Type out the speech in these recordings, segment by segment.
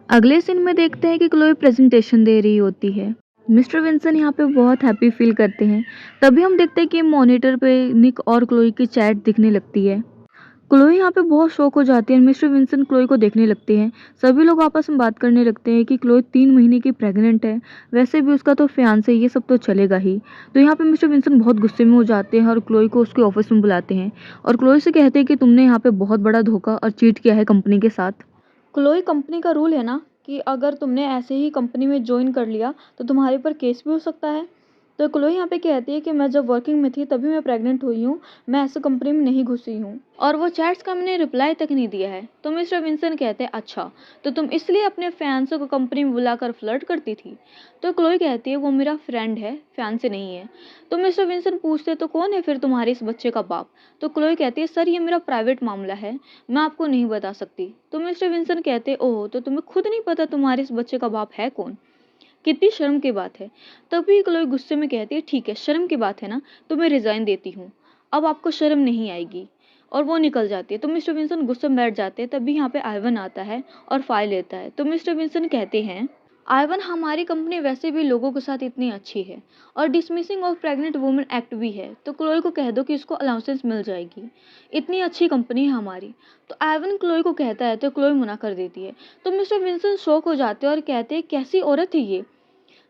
अगले सीन में देखते हैं कि क्लोई प्रेजेंटेशन दे रही होती है। मिस्टर विंसन यहाँ पे बहुत हैप्पी फील करते हैं। तभी हम देखते हैं कि मॉनिटर पे निक और क्लोई की चैट दिखने लगती है। क्लोई यहाँ पे बहुत शॉक हो जाती है। मिस्टर विंसन क्लोई को देखने लगते हैं। सभी लोग आपस में बात करने लगते हैं कि क्लोई 3 महीने की प्रेग्नेंट है। वैसे भी उसका तो फियांसे, ये सब तो चलेगा ही। तो यहाँ पे मिस्टर विंसन बहुत गुस्से में हो जाते हैं और क्लोई को उसके ऑफिस में बुलाते हैं और क्लोई से कहते हैं कि तुमने यहाँ पे बहुत बड़ा धोखा और चीट किया है कंपनी के साथ। क्लोई, कंपनी का रूल है ना कि अगर तुमने ऐसे ही कंपनी में ज्वाइन कर लिया तो तुम्हारे पर केस भी हो सकता है। तो क्लोई यहाँ पे कहती है कि मैं जब वर्किंग में थी तभी मैं प्रेग्नेंट हुई हूँ, मैं ऐसे कंपनी में नहीं घुसी हूँ और वो चैट्स का मैंने रिप्लाई तक नहीं दिया है। तो मिस्टर विंसन कहते हैं अच्छा, तो तुम इसलिए अपने फैंसों को कंपनी में बुलाकर फ्लर्ट करती थी। तो क्लोई कहती है वो मेरा फ्रेंड है, फैंसे नहीं है। तो मिस्टर विंसन पूछते तो कौन है फिर तुम्हारे इस बच्चे का बाप। तो क्लोई कहती है सर ये मेरा प्राइवेट मामला है, मैं आपको नहीं बता सकती। तो मिस्टर विंसन कहते ओह, तो तुम्हें खुद नहीं पता तुम्हारे इस बच्चे का बाप है कौन। कितनी शर्म की बात है। तभी क्लोई गुस्से में कहती है ठीक है, शर्म की बात है ना, तो मैं रिजाइन देती हूँ, अब आपको शर्म नहीं आएगी। और वो निकल जाती है। तो मिस्टर विंसन गुस्से में बैठ जाते हैं। तभी यहाँ पे आइवन आता है और फाइल लेता है। तो मिस्टर विंसन कहते हैं आइवन, हमारी कंपनी वैसे भी लोगों के साथ इतनी अच्छी है और dismissing of pregnant women act भी है, तो क्लोई को कह दो कि इसको अलाउंसेस मिल जाएगी, इतनी अच्छी कंपनी है हमारी। तो आइवन क्लोई को कहता है तो क्लोई मना कर देती है। तो मिस्टर विंसन शॉक हो जाते हैं और कहते हैं कैसी औरत है ये।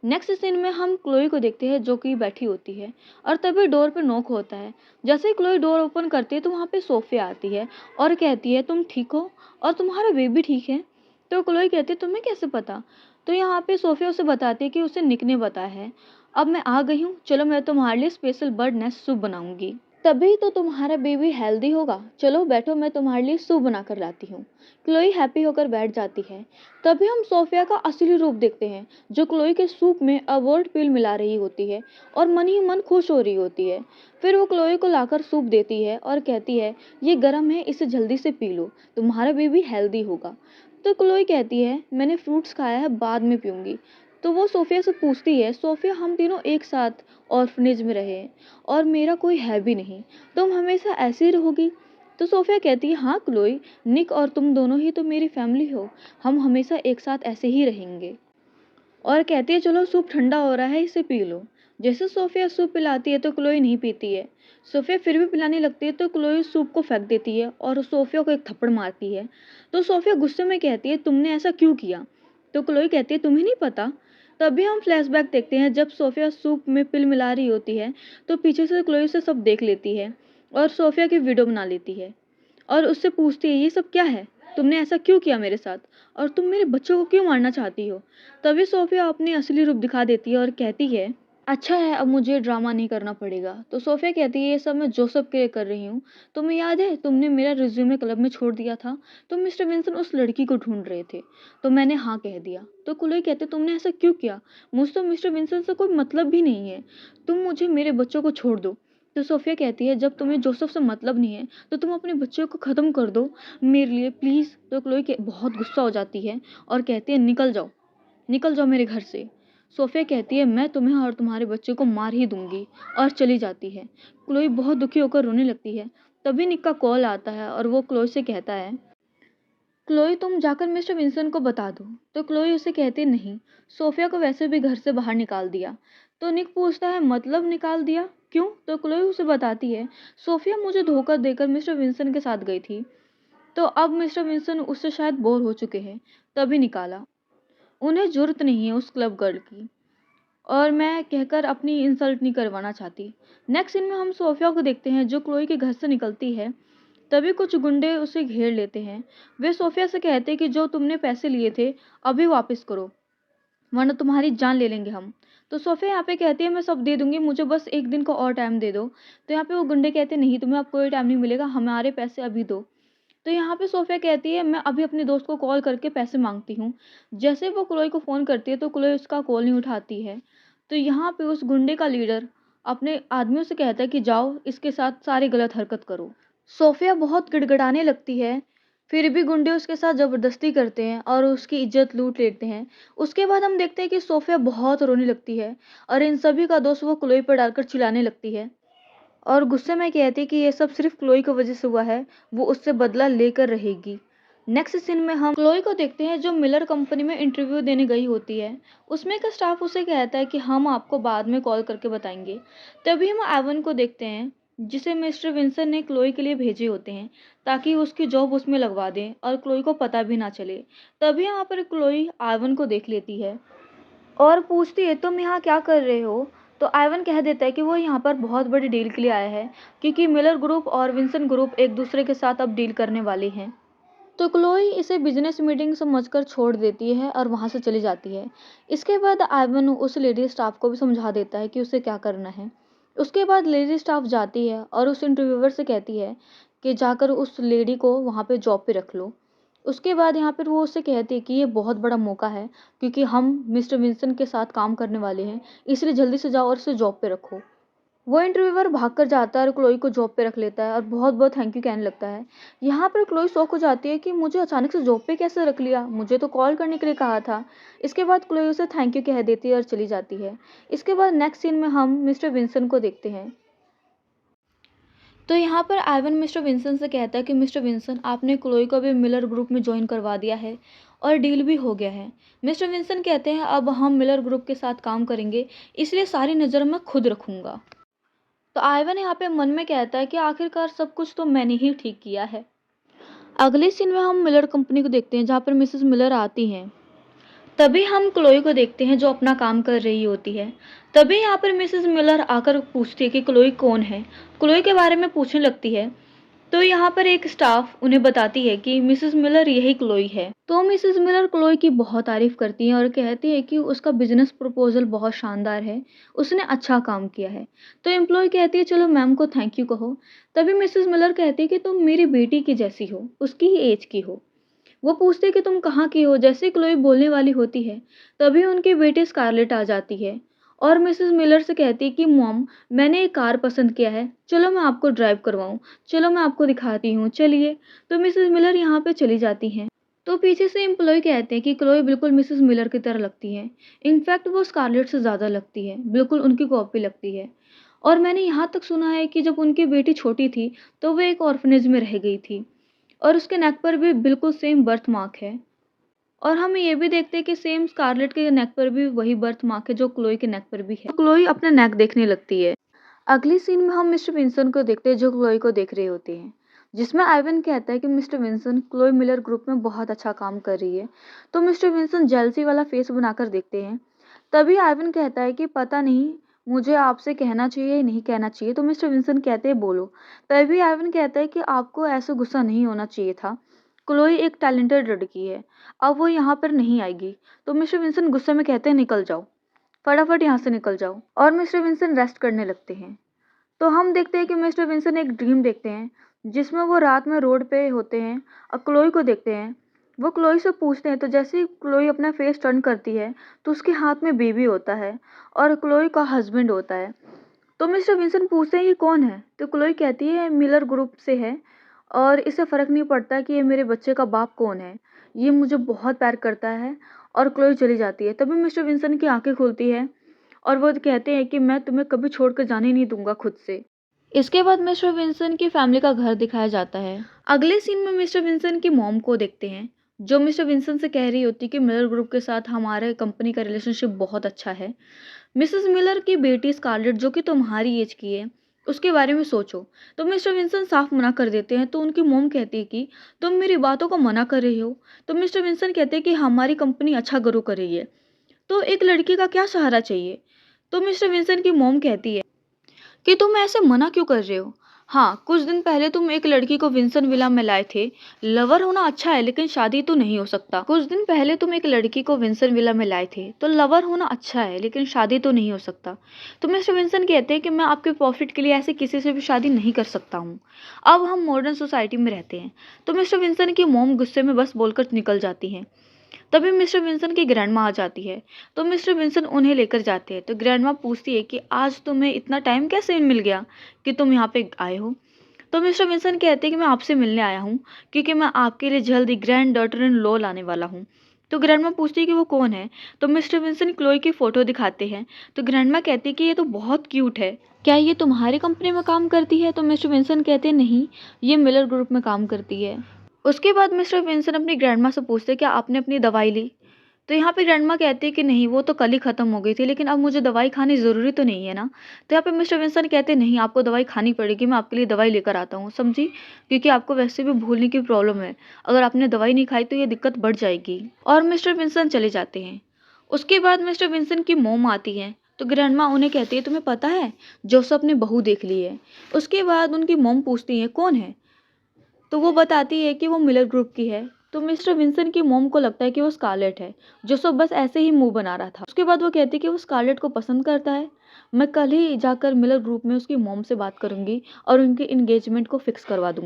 नेक्स्ट सीन में हम क्लोई को देखते हैं जो कि बैठी होती है और तभी डोर पे नॉक होता है। जैसे ही क्लोई डोर ओपन करती है तो वहाँ पे सोफिया आती है और कहती है तुम ठीक हो और तुम्हारा बेबी ठीक है। तो क्लोई कहती है तुम्हें कैसे पता। तो यहाँ पे सोफिया उसे बताती है कि उसे निक ने बताया है। अब मैं आ गई हूँ, चलो मैं तुम्हारे लिए स्पेशल बर्ड नेस्ट सूप बनाऊंगी, तभी तो तुम्हारा बेबी हेल्दी होगा। चलो बैठो, मैं तुम्हारे लिए सूप बना कर लाती हूँ। क्लोई हैप्पी होकर बैठ जाती है। तभी हम सोफिया का असली रूप देखते हैं, जो क्लोई के सूप में अवॉर्ड पिल मिला रही होती है और मन ही मन खुश हो रही होती है। फिर वो क्लोई को लाकर सूप देती है और कहती है ये गर्म है, इसे जल्दी से पी लो, तुम्हारा बेबी हेल्दी होगा। तो क्लोई कहती है मैंने फ्रूट्स खाया है, बाद में पीऊंगी। तो वो सोफिया से पूछती है सोफिया, हम तीनों एक साथ ऑर्फनेज में रहे और मेरा कोई है भी नहीं, तुम हमेशा ऐसे ही रहोगी। तो सोफिया कहती है हाँ क्लोई, निक और तुम दोनों ही तो मेरी फैमिली हो, हम हमेशा एक साथ ऐसे ही रहेंगे। और कहती है चलो सूप ठंडा हो रहा है, इसे पी लो। जैसे सोफिया सूप पिलाती है तो क्लोई नहीं पीती है। सोफिया फिर भी पिलाने लगती है तो क्लोई सूप को फेंक देती है और सोफिया को एक थप्पड़ मारती है। तो सोफिया गुस्से में कहती है तुमने ऐसा क्यों किया। तो क्लोई कहती है तुम्हें नहीं पता। तभी हम फ्लैशबैक देखते हैं जब सोफिया सूप में पिल मिला रही होती है तो पीछे से क्लोई से सब देख लेती है और सोफिया की वीडियो बना लेती है और उससे पूछती है ये सब क्या है, तुमने ऐसा क्यों किया मेरे साथ और तुम मेरे बच्चों को क्यों मारना चाहती हो। तभी सोफिया अपनी असली रूप दिखा देती है और कहती है अच्छा है, अब मुझे ड्रामा नहीं करना पड़ेगा। तो सोफिया कहती है ये सब मैं जोसेफ के लिए कर रही हूँ, तुम्हें याद है तुमने मेरा रिज्यूमे क्लब में छोड़ दिया था, तो मिस्टर विंसन उस लड़की को ढूंढ रहे थे तो मैंने हाँ कह दिया। तो क्लोई कहते तुमने ऐसा क्यों किया, मुझे तो मिस्टर विंसन से कोई मतलब भी नहीं है, तुम मुझे मेरे बच्चों को छोड़ दो। तो सोफिया कहती है जब तुम्हें जोसेफ से मतलब नहीं है तो तुम अपने बच्चों को ख़त्म कर दो मेरे लिए प्लीज़। तो क्लोई के बहुत गुस्सा हो जाती है और कहती है निकल जाओ, निकल जाओ मेरे घर से। सोफिया कहती है मैं तुम्हें और तुम्हारे बच्चे को मार ही दूंगी और चली जाती है। क्लोई बहुत दुखी होकर रोने लगती है। तभी निक का कॉल आता है और वो क्लोई से कहता है क्लोई तुम जाकर मिस्टर विंसन को बता दो। तो क्लोई उसे कहती नहीं, सोफिया को वैसे भी घर से बाहर निकाल दिया। तो निक पूछता है मतलब निकाल दिया क्यों। तो क्लोई उसे बताती है सोफिया मुझे धोखा देकर मिस्टर विंसन के साथ गई थी, तो अब मिस्टर विंसन उससे शायद बोर हो चुके हैं, तभी निकाला, उन्हें जरूरत नहीं है उस क्लब गर्ल की और मैं कहकर अपनी इंसल्ट नहीं करवाना चाहती। नेक्स्ट सीन में हम सोफिया को देखते हैं जो क्लोई के घर से निकलती है। तभी कुछ गुंडे उसे घेर लेते हैं। वे सोफिया से कहते हैं कि जो तुमने पैसे लिए थे अभी वापस करो, वरना तुम्हारी जान ले लेंगे हम। तो सोफिया यहाँ पे कहती है मैं सब दे दूंगी, मुझे बस एक दिन का और टाइम दे दो। तो यहाँ पे वो गुंडे कहते हैं नहीं, तुम्हें अब कोई टाइम नहीं मिलेगा, हमारे पैसे अभी दो। तो यहाँ पे सोफिया कहती है मैं अभी अपने दोस्त को कॉल करके पैसे मांगती हूँ। जैसे वो क्लोई को फ़ोन करती है तो क्लोई उसका कॉल नहीं उठाती है। तो यहाँ पे उस गुंडे का लीडर अपने आदमियों से कहता है कि जाओ इसके साथ सारी गलत हरकत करो। सोफिया बहुत गिड़गिड़ाने लगती है, फिर भी गुंडे उसके साथ ज़बरदस्ती करते हैं और उसकी इज्जत लूट लेते हैं। उसके बाद हम देखते हैं कि सोफिया बहुत रोने लगती है और इन सभी का दोष वो क्लोई पर डालकर चिल्लाने लगती है और गुस्से में कहती है कि ये सब सिर्फ क्लोई की वजह से हुआ है, वो उससे बदला लेकर रहेगी। नेक्स्ट सीन में हम क्लोई को देखते हैं जो मिलर कंपनी में इंटरव्यू देने गई होती है। उसमें का स्टाफ उसे कहता है कि हम आपको बाद में कॉल करके बताएंगे। तभी हम एवन को देखते हैं जिसे मिस्टर विंसन ने क्लोई के लिए भेजे होते हैं ताकि उसकी जॉब उसमें लगवा दें और क्लोई को पता भी ना चले। तभी यहाँ पर क्लोई एवन को देख लेती है और पूछती है तुम यहाँ क्या कर रहे हो। तो आइवन कह देता है कि वो यहाँ पर बहुत बड़ी डील के लिए आया है क्योंकि मिलर ग्रुप और विंसन ग्रुप एक दूसरे के साथ अब डील करने वाले हैं। तो क्लोई इसे बिजनेस मीटिंग समझकर छोड़ देती है और वहाँ से चली जाती है। इसके बाद आइवन उस लेडी स्टाफ को भी समझा देता है कि उसे क्या करना है। उसके बाद लेडी स्टाफ जाती है और उस इंटरव्यूअर से कहती है कि जाकर उस लेडी को वहाँ पे जॉब पे रख लो। उसके बाद यहाँ पर वो उससे कहती है कि ये बहुत बड़ा मौका है क्योंकि हम मिस्टर विंसन के साथ काम करने वाले हैं, इसलिए जल्दी से जाओ और उसे जॉब पे रखो। वो इंटरव्यूअर भागकर जाता है और क्लोई को जॉब पे रख लेता है और बहुत बहुत थैंक यू कहने लगता है। यहाँ पर क्लोई शॉक हो जाती है कि मुझे अचानक से जॉब पे कैसे रख लिया, मुझे तो कॉल करने के लिए कहा था। इसके बाद क्लोई उसे थैंक यू कह देती है और चली जाती है। इसके बाद नेक्स्ट सीन में हम मिस्टर विंसन को देखते हैं। तो यहाँ पर आइवन मिस्टर विंसन से कहता है कि मिस्टर विंसन आपने क्लोई को भी मिलर ग्रुप में ज्वाइन करवा दिया है और डील भी हो गया है। मिस्टर विंसन कहते हैं अब हम मिलर ग्रुप के साथ काम करेंगे, इसलिए सारी नज़र मैं खुद रखूँगा। तो आइवन यहाँ पे मन में कहता है कि आखिरकार सब कुछ तो मैंने ही ठीक किया है। अगले सीन में हम मिलर कंपनी को देखते हैं जहाँ पर मिसेस मिलर आती हैं। तभी हम क्लोई को देखते हैं जो अपना काम कर रही होती है। तभी यहाँ पर मिसेस मिलर आकर पूछती है कि क्लोई कौन है। क्लोई के बारे में पूछने लगती है। तो यहाँ पर एक स्टाफ उन्हें बताती है कि मिसेस मिलर यही क्लोई है। तो मिसेस मिलर क्लोई की बहुत तारीफ करती हैं और कहती है कि उसका बिजनेस प्रपोजल बहुत शानदार है, उसने अच्छा काम किया है। तो एम्प्लॉय कहती है चलो मैम को थैंक यू कहो। तभी मिसेस मिलर कहती है कि तुम मेरी बेटी की जैसी हो, उसकी ही एज की हो। वो पूछते कि तुम कहाँ की हो। जैसे क्लोई बोलने वाली होती है तभी उनकी बेटी स्कारलेट आ जाती है और मिसेस मिलर से कहती है कि मॉम मैंने एक कार पसंद किया है, चलो मैं आपको ड्राइव करवाऊँ, चलो मैं आपको दिखाती हूँ, चलिए। तो मिसेस मिलर यहाँ पे चली जाती हैं। तो पीछे से एम्प्लॉय कहते हैं कि क्लोई बिल्कुल मिसेस मिलर की तरह लगती है, इनफैक्ट वो स्कारलेट से ज़्यादा लगती है, बिल्कुल उनकी कॉपी लगती है। और मैंने यहाँ तक सुना है कि जब उनकी बेटी छोटी थी तो वो एक ऑर्फनेज में रह गई थी और उसके नेक पर भी बिल्कुल सेम बर्थ मार्क है। और हम ये भी देखते हैं कि सेम स्कारलेट के नेक पर भी वही बर्थ मार्क है जो क्लोई के नेक पर भी है। क्लोई अपना नेक देखने लगती है। अगली सीन में हम मिस्टर विंसन को देखते हैं जो क्लोई को देख रहे होते हैं, जिसमें आइवन कहता है कि Mister Vinson Chloe Miller group में बहुत अच्छा काम कर रही है। तो मिस्टर विंसन जेलसी वाला फेस बनाकर देखते हैं। तभी आइवन कहता है कि पता नहीं मुझे आपसे कहना चाहिए या नहीं कहना चाहिए। तो मिस्टर विंसन कहते हैं बोलो। तभी आइवन कहता है कि आपको ऐसे गुस्सा नहीं होना चाहिए था, क्लोई एक टैलेंटेड लड़की है, अब वो यहाँ पर नहीं आएगी। तो मिस्टर विंसन गुस्से में कहते हैं निकल जाओ, फटाफट यहाँ से निकल जाओ। और मिस्टर विंसन रेस्ट करने लगते हैं। तो हम देखते हैं कि मिस्टर विंसन एक ड्रीम देखते हैं जिसमें वो रात में रोड पे होते हैं और क्लोई को देखते हैं। वो क्लोई से पूछते हैं तो जैसे ही क्लोई अपना फेस टर्न करती है तो उसके हाथ में बेबी होता है और क्लोई का हस्बैंड होता है। तो मिस्टर विंसन पूछते हैं ये कौन है। तो क्लोई कहती है मिलर ग्रुप से है और इसे फ़र्क नहीं पड़ता कि ये मेरे बच्चे का बाप कौन है, ये मुझे बहुत प्यार करता है। और क्लोई चली जाती है। तभी मिस्टर विंसन की आंखें खुलती है और वो कहते हैं कि मैं तुम्हें कभी छोड़कर जाने नहीं दूंगा खुद से। इसके बाद मिस्टर विंसन की फैमिली का घर दिखाया जाता है। अगले सीन में मिस्टर विंसन की मॉम को देखते हैं जो मिस्टर विंसन से कह रही होती कि मिलर ग्रुप के साथ हमारे कंपनी का रिलेशनशिप बहुत अच्छा है। मिसेस मिलर की बेटी स्कारलेट जो कि तुम्हारी एज की है उसके बारे में सोचो। तो मिस्टर विंसन साफ मना कर देते हैं। तो उनकी मोम कहती है कि तुम मेरी बातों को मना कर रही हो। तो मिस्टर विंसन कहते हैं कि हमारी कंपनी अच्छा ग्रो कर रही है तो एक लड़की का क्या सहारा चाहिए। तो मिस्टर विंसन की मोम कहती है कि तुम ऐसे मना क्यों कर रहे हो। हाँ, कुछ दिन पहले तुम एक लड़की को विंसन विला में लाए थे। लवर होना अच्छा है लेकिन शादी तो नहीं हो सकता। कुछ दिन पहले तुम एक लड़की को विंसन विला में लाए थे तो लवर होना अच्छा है लेकिन शादी तो नहीं हो सकता। तो मिस्टर विंसन कहते हैं कि मैं आपके प्रॉफिट के लिए ऐसे किसी से भी शादी नहीं कर सकता हूँ। अब हम मॉडर्न सोसाइटी में रहते हैं। तो मिस्टर विंसन की मोम गुस्से में बस बोलकर निकल जाती हैं। तभी मिस्टर विंसन की ग्रैंडमा आ जाती है। तो मिस्टर विंसन उन्हें लेकर जाते हैं। तो ग्रैंडमा पूछती है कि आज तुम्हें इतना टाइम कैसे मिल गया कि तुम यहाँ पे आए हो। तो मिस्टर विंसन कहते हैं कि मैं आपसे मिलने आया हूँ क्योंकि मैं आपके लिए जल्द ही ग्रैंड डॉटर इन लॉ लाने वाला हूँ। तो ग्रैंडमा पूछती है कि वो कौन है। तो मिस्टर विंसन क्लोई की फ़ोटो दिखाते हैं। तो ग्रैंडमा कहती है कि ये तो बहुत क्यूट है, क्या ये तुम्हारी कंपनी में काम करती है। तो मिस्टर विंसन कहते हैं नहीं, ये मिलर ग्रुप में काम करती है। उसके बाद मिस्टर विंसन अपनी ग्रैंडमा से पूछते हैं, क्या आपने अपनी दवाई ली? तो यहाँ पे ग्रैंडमा कहती है कि नहीं, वो तो कल ही ख़त्म हो गई थी, लेकिन अब मुझे दवाई खानी ज़रूरी तो नहीं है ना? तो यहाँ पे मिस्टर विंसन कहते हैं, नहीं, आपको दवाई खानी पड़ेगी, मैं आपके लिए दवाई लेकर आता हूँ, समझी? क्योंकि आपको वैसे भी भूलने की प्रॉब्लम है। अगर आपने दवाई नहीं खाई तो ये दिक्कत बढ़ जाएगी। और मिस्टर विंसन चले जाते हैं। उसके बाद मिस्टर विंसन की मॉम आती हैं, तो ग्रैंडमा उन्हें कहती है, तुम्हें पता है, जोसेफ ने बहू देख ली है। उसके बाद उनकी मॉम पूछती है, कौन है? तो वो बताती है कि वो मिलर ग्रुप की है। तो मिस्टर विंसन की मॉम को लगता है कि वो स्कारलेट है, जो सब बस ऐसे ही मुंह बना रहा था। उसके बाद वो कहती है कि वो स्कारलेट को पसंद करता है। मैं कल ही जाकर मिलर ग्रुप में उसकी मॉम से बात करूंगी और उनके एंगेजमेंट को फिक्स करवा दूंगी।